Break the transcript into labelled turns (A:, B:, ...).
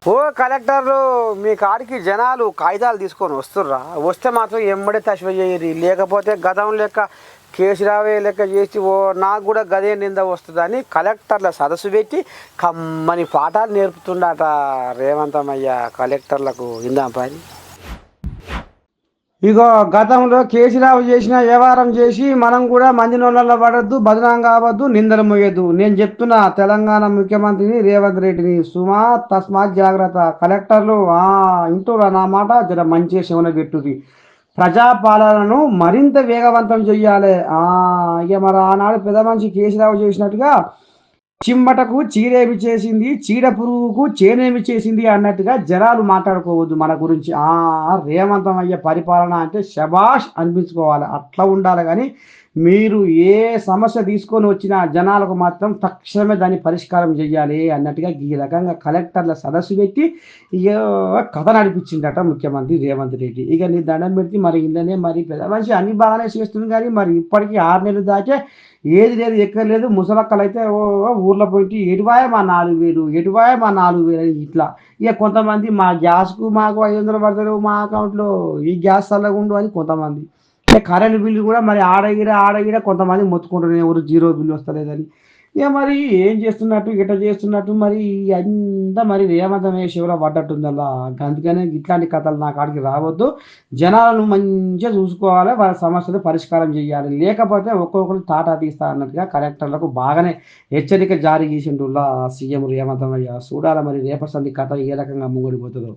A: ఓ కలెక్టర్లు మీ కాడికి జనాలు కాగితాలు తీసుకొని వస్తుర్రా? వస్తే మాత్రం ఎమ్మడే తశవ చేయరు, లేకపోతే గతం లెక్క కేసీరావే లెక్క చేసి ఓ నాకు కూడా గదే నింద వస్తుందని కలెక్టర్ల సదస్సు పెట్టి కమ్మని పాఠాలు నేర్పుతుండట రేవంతమయ్య కలెక్టర్లకు. ఇందాం పని ఇగో గతంలో కేసీరావు చేసిన వ్యవహారం చేసి మనం కూడా మంది నోళ్ళల్లో పడద్దు, బదనాం కావద్దు, నిందలు మోయద్దు. నేను చెప్తున్నా తెలంగాణ ముఖ్యమంత్రిని రేవంత్ రెడ్డిని, సుమా తస్మాత్ జాగ్రత్త. కలెక్టర్లు ఇంటూరా నా మాట, జర మంచిగా శివన పెట్టుది. ప్రజాపాలనను మరింత వేగవంతం చెయ్యాలి. ఇక మరి ఆనాడు పెద్ద మనిషి కేసీరావు చేసినట్టుగా చిమ్మటకు చీరేమి చేసింది, చీడ పురుగుకు చేనేమి చేసింది అన్నట్టుగా జనాలు మాట్లాడుకోవద్దు మన గురించి. రేవంతమయ్య పరిపాలన అంటే శబాష్ అనిపించుకోవాలి, అట్లా ఉండాలి. కానీ మీరు ఏ సమస్య తీసుకొని వచ్చినా జనాలకు మాత్రం తక్షణమే దాన్ని పరిష్కారం చెయ్యాలి అన్నట్టుగా ఈ రకంగా కలెక్టర్ల సదస్సు పెట్టి ఇక కథ నడిపించిందట ముఖ్యమంత్రి రేవంత్ రెడ్డి. ఇక నీ దండం పెట్టి మరి ఇంట్లోనే మరి పెద్ద మనిషి అన్ని బాగానే చేస్తుంది, కానీ మరి ఇప్పటికీ 6 నెలలు దాకే ఏది లేదు ఎక్కర్లేదు. ముసలక్కలు అయితే ఊర్లో పోయి ఎటువాయ మా 4,000, ఎటువాయ మా 4,000 ఇట్లా. ఇక కొంతమంది మా గ్యాస్కు మాకు 500 పడతారు మా అకౌంట్లో, ఈ గ్యాస్ చల్లగా ఉండు అని కొంతమంది. కరెంట్ బిల్లు కూడా మరి ఆడగిడ కొంతమంది మొత్తుకుంటున్నారు, ఎవరు జీరో బిల్లు వస్తలేదని. ఇక మరి ఏం చేస్తున్నట్టు ఇట్లా చేస్తున్నట్టు మరి అంతా మరి రేవంతమే శివలో పడ్డట్టుందల్లా. అందుకనే ఇట్లాంటి కథలు నా కాడికి రావద్దు. జనాలను మంచిగా చూసుకోవాలి, వాళ్ళ సమస్యలు పరిష్కారం చేయాలి. లేకపోతే ఒక్కొక్కరు తాటా తీస్తా అన్నట్టుగా కలెక్టర్లకు బాగానే హెచ్చరిక జారీ చేసిండుల్లా సీఎం రేవంతమయ్య. చూడాలి మరి రేపటి సంది కథ ఏ రకంగా ముంగడిపోతుందో.